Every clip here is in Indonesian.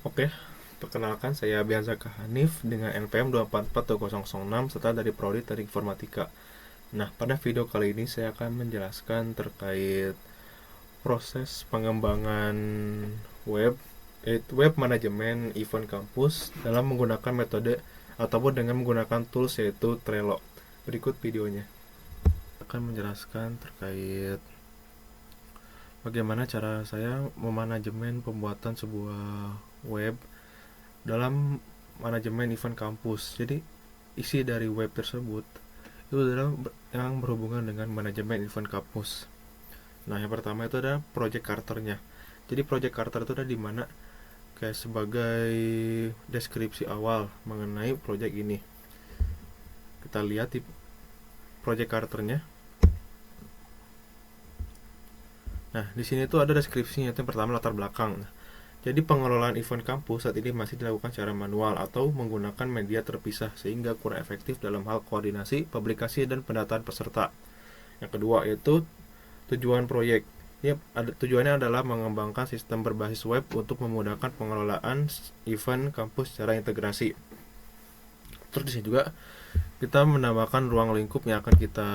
Oke, perkenalkan saya Bianzaka Hanif dengan NPM 2442006 serta dari Prodi Teknik Informatika. Nah, pada video kali ini saya akan menjelaskan terkait proses pengembangan web web manajemen event kampus dalam menggunakan metode ataupun dengan menggunakan tools yaitu Trello. Berikut videonya. Akan menjelaskan terkait bagaimana cara saya memanajemen pembuatan sebuah web dalam manajemen event kampus. Jadi isi dari web tersebut itu adalah yang berhubungan dengan manajemen event kampus. Nah, yang pertama itu ada project charternya. Jadi project charter itu ada di mana kayak sebagai deskripsi awal mengenai project ini. Kita lihat di project charternya. Nah, di sini tuh ada deskripsinya. Itu yang pertama latar belakang. Nah, jadi pengelolaan event kampus saat ini masih dilakukan secara manual atau menggunakan media terpisah sehingga kurang efektif dalam hal koordinasi, publikasi, dan pendataan peserta. Yang kedua yaitu tujuan proyek. Tujuannya adalah mengembangkan sistem berbasis web untuk memudahkan pengelolaan event kampus secara integrasi. Terus di sini juga kita menambahkan ruang lingkup yang akan kita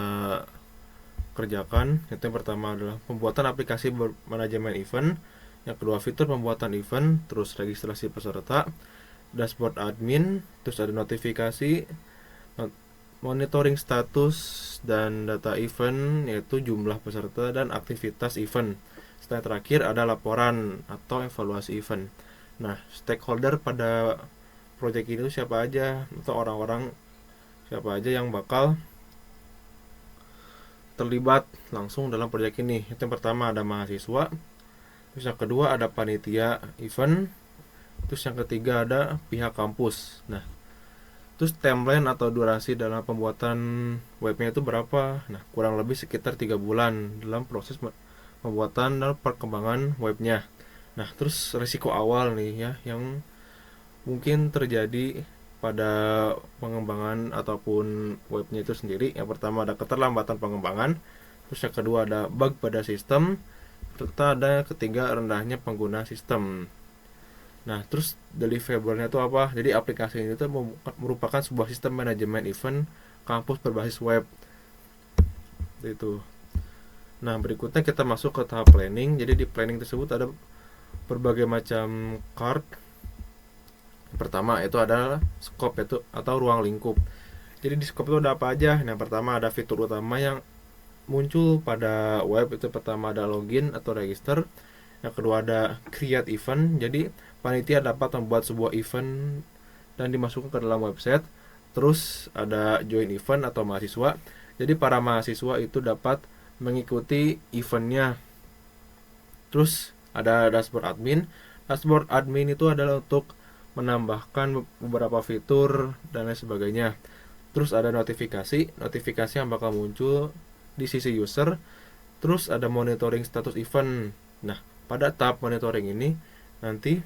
kerjakan. Itu yang pertama adalah pembuatan aplikasi manajemen event, yang kedua fitur pembuatan event, terus registrasi peserta, dashboard admin, terus ada notifikasi, monitoring status dan data event, yaitu jumlah peserta dan aktivitas event. Setelah terakhir ada laporan atau evaluasi event. Nah, stakeholder pada project ini siapa aja, atau orang-orang siapa aja yang bakal terlibat langsung dalam proyek ini. Itu yang pertama ada mahasiswa, terus yang kedua ada panitia event, terus yang ketiga ada pihak kampus. Nah, terus timeline atau durasi dalam pembuatan webnya itu berapa? Nah, kurang lebih sekitar 3 bulan dalam proses pembuatan dan perkembangan webnya. Nah, terus risiko awal nih ya yang mungkin terjadi pada pengembangan ataupun webnya itu sendiri. Yang pertama ada keterlambatan pengembangan, terus yang kedua ada bug pada sistem, serta ada ketiga rendahnya pengguna sistem. Nah, terus deliverable-nya itu apa? Jadi aplikasi ini tuh merupakan sebuah sistem manajemen event kampus berbasis web. Itu. Nah, berikutnya kita masuk ke tahap planning. Jadi di planning tersebut ada berbagai macam card. Pertama itu adalah scope itu atau ruang lingkup. Jadi di scope itu ada apa aja? Nah, pertama ada fitur utama yang muncul pada web. Itu pertama ada login atau register. Yang kedua ada create event. Jadi panitia dapat membuat sebuah event dan dimasukkan ke dalam website. Terus ada join event atau mahasiswa. Jadi para mahasiswa itu dapat mengikuti eventnya. Terus ada dashboard admin. Dashboard admin itu adalah untuk menambahkan beberapa fitur dan lain sebagainya. Terus ada notifikasi yang bakal muncul di sisi user. Terus ada monitoring status event. Nah, pada tahap monitoring ini nanti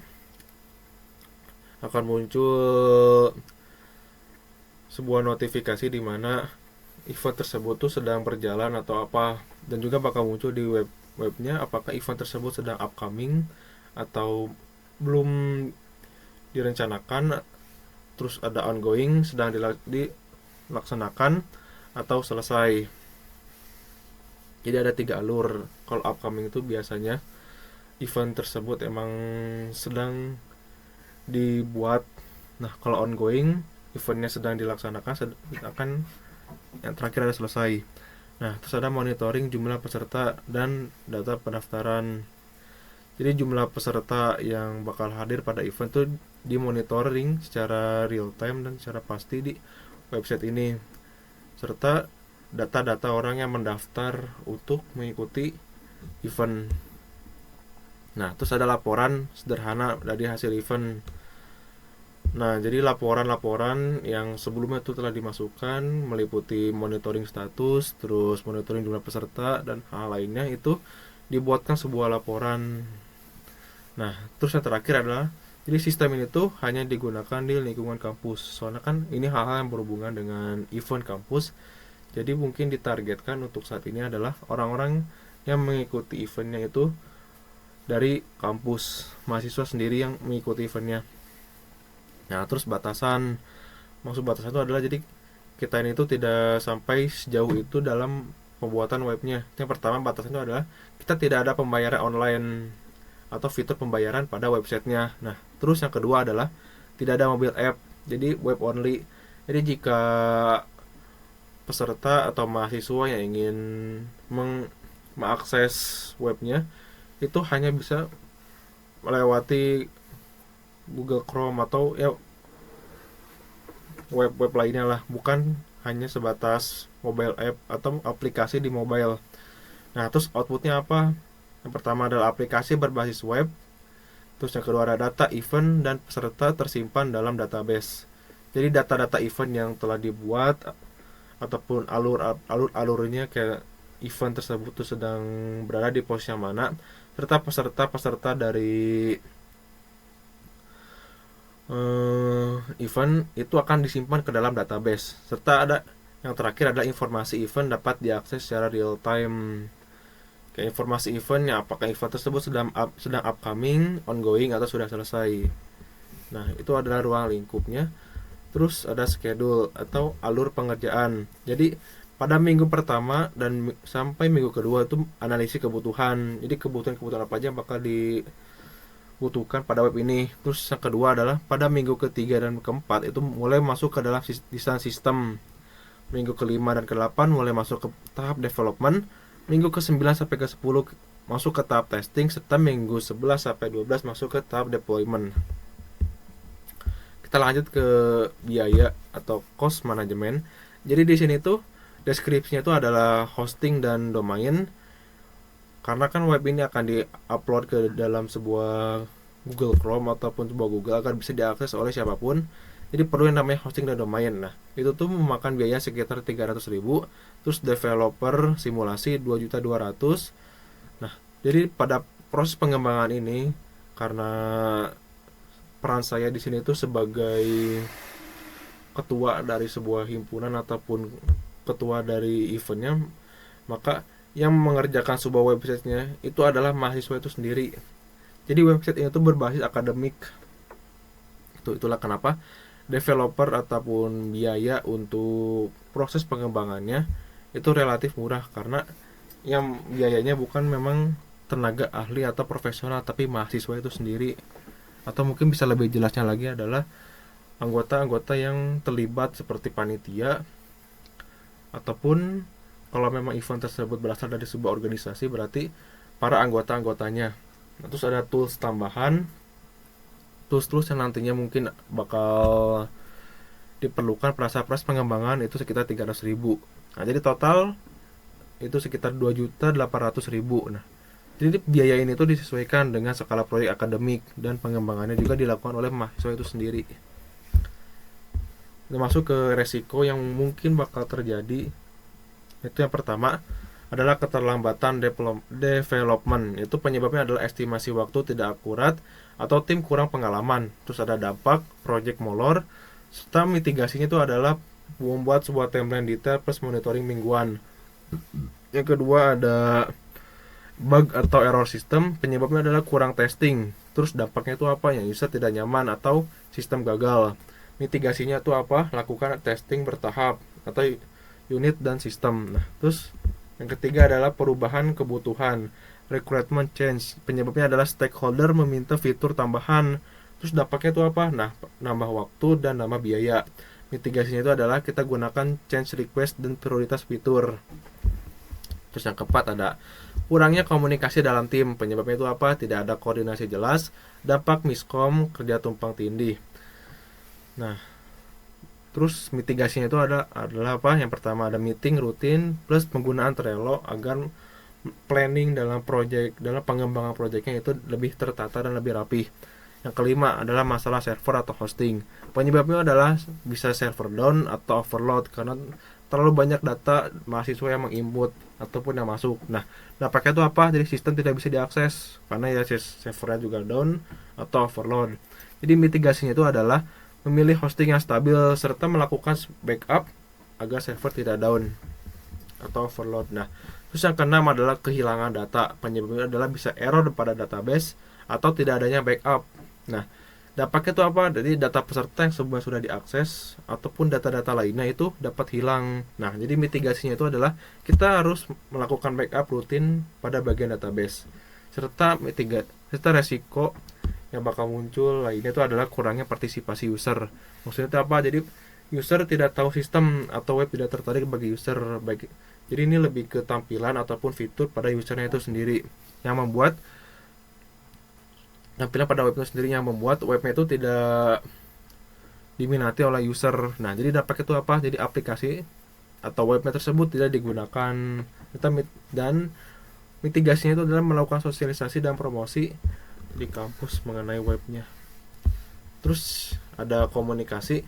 akan muncul sebuah notifikasi di mana event tersebut tuh sedang berjalan atau apa, dan juga bakal muncul di webnya apakah event tersebut sedang upcoming atau belum direncanakan, terus ada ongoing, sedang dilaksanakan, atau selesai. Jadi ada 3 alur. Kalau upcoming itu biasanya event tersebut emang sedang dibuat. Nah, kalau ongoing eventnya sedang dilaksanakan, akan yang terakhir ada selesai. Nah, terus ada monitoring jumlah peserta dan data pendaftaran. Jadi jumlah peserta yang bakal hadir pada event itu dimonitoring secara real time dan secara pasti di website ini, serta data-data orang yang mendaftar untuk mengikuti event. Nah, terus ada laporan sederhana dari hasil event. Nah, jadi laporan-laporan yang sebelumnya itu telah dimasukkan meliputi monitoring status, terus monitoring jumlah peserta dan hal lainnya itu dibuatkan sebuah laporan. Nah, terus yang terakhir adalah jadi sistem ini tuh hanya digunakan di lingkungan kampus. Soalnya kan ini hal-hal yang berhubungan dengan event kampus. Jadi mungkin ditargetkan untuk saat ini adalah orang-orang yang mengikuti eventnya itu dari kampus mahasiswa sendiri yang mengikuti eventnya. Nah, terus maksud batasan itu adalah jadi kita ini tuh tidak sampai sejauh itu dalam pembuatan webnya. Yang pertama batasan itu adalah kita tidak ada pembayaran online atau fitur pembayaran pada websitenya. Nah, terus yang kedua adalah tidak ada mobile app, jadi web only. Jadi jika peserta atau mahasiswa yang ingin mengakses webnya itu hanya bisa melewati Google Chrome atau ya web lainnya lah, bukan hanya sebatas mobile app atau aplikasi di mobile. Nah, terus outputnya apa? Yang pertama adalah aplikasi berbasis web. Terus yang kedua ada data event dan peserta tersimpan dalam database. Jadi data-data event yang telah dibuat ataupun alurnya kayak event tersebut tuh sedang berada di posisi yang mana, serta peserta dari event itu akan disimpan ke dalam database. Serta ada yang terakhir adalah informasi event dapat diakses secara real time. Kayak informasi eventnya, apakah event tersebut sedang upcoming, ongoing, atau sudah selesai. Nah, itu adalah ruang lingkupnya. Terus ada schedule atau alur pengerjaan. Jadi pada minggu pertama dan sampai minggu kedua itu analisis kebutuhan. Jadi kebutuhan apa aja yang bakal dibutuhkan pada web ini. Terus yang kedua adalah pada minggu ketiga dan keempat itu mulai masuk ke dalam desain sistem. Minggu kelima dan ke-8 mulai masuk ke tahap development. Minggu ke-9 sampai ke-10 masuk ke tahap testing, serta minggu 11 sampai 12 masuk ke tahap deployment. Kita lanjut ke biaya atau cost management. Jadi di sini tuh deskripsinya itu adalah hosting dan domain. Karena kan web ini akan di-upload ke dalam sebuah Google Chrome ataupun sebuah Google akan bisa diakses oleh siapapun. Jadi perlu yang namanya hosting dan domain. Nah, itu tuh memakan biaya sekitar 300.000. Terus developer simulasi 2.200.000. Nah, jadi pada proses pengembangan ini, karena peran saya di sini itu sebagai ketua dari sebuah himpunan ataupun ketua dari eventnya, maka yang mengerjakan sebuah websitenya itu adalah mahasiswa itu sendiri. Jadi website ini tuh berbasis akademik. Itulah kenapa developer ataupun biaya untuk proses pengembangannya itu relatif murah, karena yang biayanya bukan memang tenaga ahli atau profesional, tapi mahasiswa itu sendiri. Atau mungkin bisa lebih jelasnya lagi adalah anggota-anggota yang terlibat seperti panitia, ataupun kalau memang event tersebut berasal dari sebuah organisasi berarti para anggota-anggotanya. Nah, terus ada tools tambahan, tools yang nantinya mungkin bakal diperlukan pada proses pengembangan itu sekitar 300.000. Nah, jadi total itu sekitar 2.800.000. Nah, jadi biaya ini tuh disesuaikan dengan skala proyek akademik dan pengembangannya juga dilakukan oleh mahasiswa itu sendiri. Kita masuk ke resiko yang mungkin bakal terjadi. Itu yang pertama adalah keterlambatan development. Itu penyebabnya adalah estimasi waktu tidak akurat atau tim kurang pengalaman. Terus ada dampak project molor, serta mitigasinya itu adalah membuat sebuah timeline detail plus monitoring mingguan. Yang kedua ada bug atau error system, penyebabnya adalah kurang testing. Terus dampaknya itu apa? Yang user tidak nyaman atau sistem gagal. Mitigasinya itu apa? Lakukan testing bertahap atau unit dan sistem. Nah, terus yang ketiga adalah perubahan kebutuhan, requirement change. Penyebabnya adalah stakeholder meminta fitur tambahan. Terus dampaknya itu apa? Nah, nambah waktu dan nambah biaya. Mitigasinya itu adalah kita gunakan change request dan prioritas fitur. Terus yang keempat ada kurangnya komunikasi dalam tim. Penyebabnya itu apa? Tidak ada koordinasi jelas, dampak miskom, kerja tumpang tindih. Nah, terus mitigasinya itu adalah apa? Yang pertama ada meeting rutin plus penggunaan Trello agar planning dalam pengembangan proyeknya itu lebih tertata dan lebih rapi. Yang kelima adalah masalah server atau hosting. Penyebabnya adalah bisa server down atau overload karena terlalu banyak data mahasiswa yang menginput ataupun yang masuk. Nah, dampaknya itu apa? Jadi sistem tidak bisa diakses karena ya servernya juga down atau overload. Jadi mitigasinya itu adalah memilih hosting yang stabil serta melakukan backup agar server tidak down atau overload. Nah, Terus yang keenam adalah kehilangan data. Penyebabnya adalah bisa error pada database atau tidak adanya backup. Nah, dampaknya itu apa? Jadi data peserta yang sebelumnya sudah diakses ataupun data-data lainnya itu dapat hilang. Nah, jadi mitigasinya itu adalah kita harus melakukan backup rutin pada bagian database. Serta resiko yang bakal muncul lainnya itu adalah kurangnya partisipasi user. Maksudnya itu apa? Jadi user tidak tahu sistem atau web tidak tertarik bagi user baik. Jadi ini lebih ke tampilan ataupun fitur pada usernya itu sendiri yang membuat tampilan pada webnya sendiri yang membuat webnya itu tidak diminati oleh user. Nah, jadi dampak itu apa? Jadi aplikasi atau webnya tersebut tidak digunakan. Dan mitigasinya itu adalah melakukan sosialisasi dan promosi di kampus mengenai webnya. Terus ada komunikasi.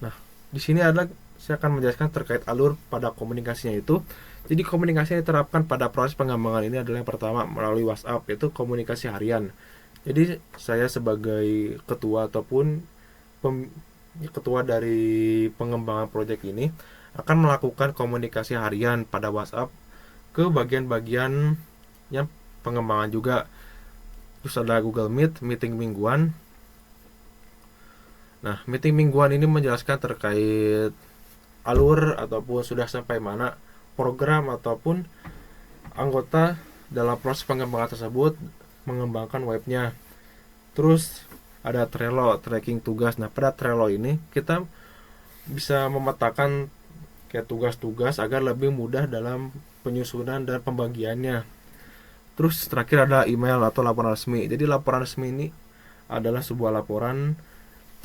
Nah, di sini adalah saya akan menjelaskan terkait alur pada komunikasinya itu. Jadi komunikasi yang diterapkan pada proses pengembangan ini adalah yang pertama melalui WhatsApp, yaitu komunikasi harian. Jadi saya sebagai ketua ataupun ketua dari pengembangan proyek ini akan melakukan komunikasi harian pada WhatsApp ke bagian-bagian yang pengembangan juga. Terus ada Google Meet, meeting mingguan. Nah, meeting mingguan ini menjelaskan terkait alur ataupun sudah sampai mana program ataupun anggota dalam proses pengembangan tersebut mengembangkan webnya. Terus ada Trello, tracking tugas. Nah, pada Trello ini kita bisa memetakan kayak tugas-tugas agar lebih mudah dalam penyusunan dan pembagiannya. Terus terakhir ada email atau laporan resmi. Jadi laporan resmi ini adalah sebuah laporan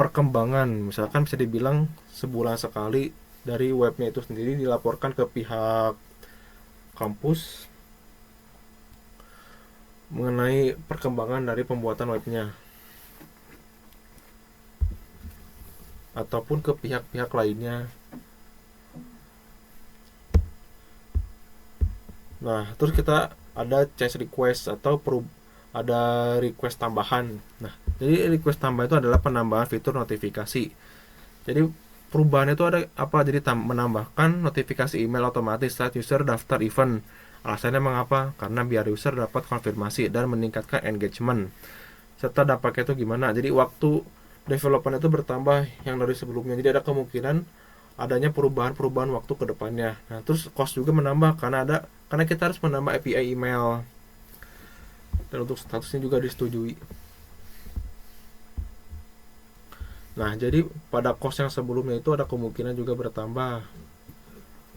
perkembangan. Misalkan bisa dibilang sebulan sekali dari webnya itu sendiri dilaporkan ke pihak kampus mengenai perkembangan dari pembuatan webnya ataupun ke pihak-pihak lainnya. Nah, terus kita ada change request atau ada request tambahan. Nah, jadi request tambahan itu adalah penambahan fitur notifikasi. Jadi perubahan itu ada apa? Jadi menambahkan notifikasi email otomatis saat user daftar event. Alasannya mengapa? Karena biar user dapat konfirmasi dan meningkatkan engagement. Serta dampaknya itu gimana? Jadi waktu development itu bertambah yang dari sebelumnya. Jadi ada kemungkinan adanya perubahan waktu ke depannya. Nah, terus cost juga menambah karena kita harus menambah API email. Dan untuk statusnya juga disetujui. Nah, jadi pada cost yang sebelumnya itu ada kemungkinan juga bertambah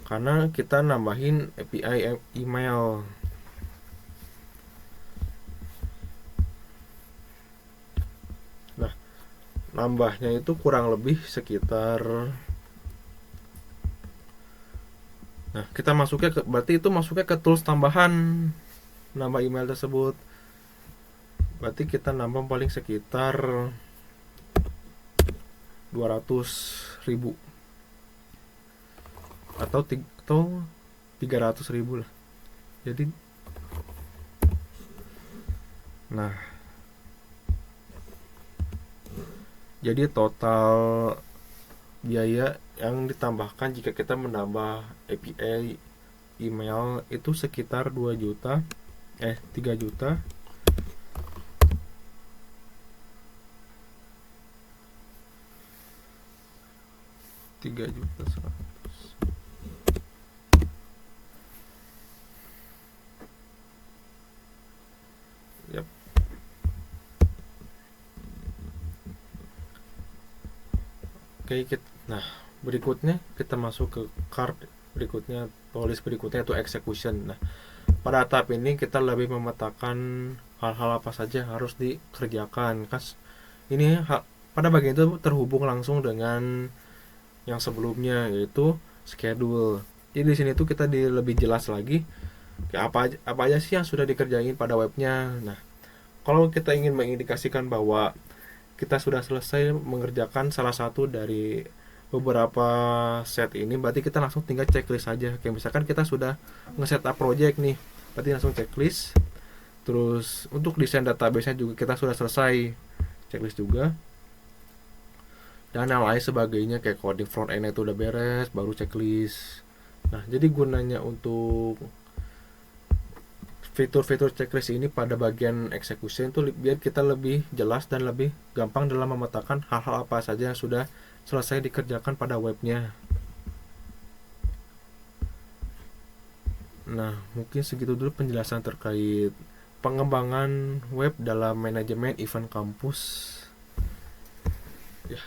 karena kita nambahin API email. Nah, nambahnya itu kurang lebih sekitar. Nah, kita berarti itu masuknya ke tools tambahan nambah email tersebut. Berarti kita nambah paling sekitar 200.000 atau 300.000 lah. Jadi total biaya yang ditambahkan jika kita menambah API email itu sekitar 3 juta 3.100.000. Yap. Oke, berikutnya kita masuk ke card berikutnya, list berikutnya itu execution. Nah, pada tahap ini kita lebih memetakan hal-hal apa saja harus dikerjakan. Ini pada bagian itu terhubung langsung dengan yang sebelumnya, yaitu schedule. Jadi di sini tuh kita lebih jelas lagi apa aja sih yang sudah dikerjain pada webnya. Nah, kalau kita ingin mengindikasikan bahwa kita sudah selesai mengerjakan salah satu dari beberapa set ini, berarti kita langsung tinggal checklist saja. Kayak misalkan kita sudah nge-setup project nih, berarti langsung checklist. Terus untuk desain database-nya juga kita sudah selesai, checklist juga. Dan yang lain sebagainya kayak coding front end itu udah beres, baru checklist. Nah, jadi gunanya untuk fitur-fitur checklist ini pada bagian execution itu biar kita lebih jelas dan lebih gampang dalam memetakan hal-hal apa saja yang sudah selesai dikerjakan pada webnya. Nah, mungkin segitu dulu penjelasan terkait pengembangan web dalam manajemen event kampus. Ya.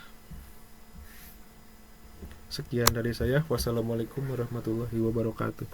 Sekian dari saya. Wassalamualaikum warahmatullahi wabarakatuh.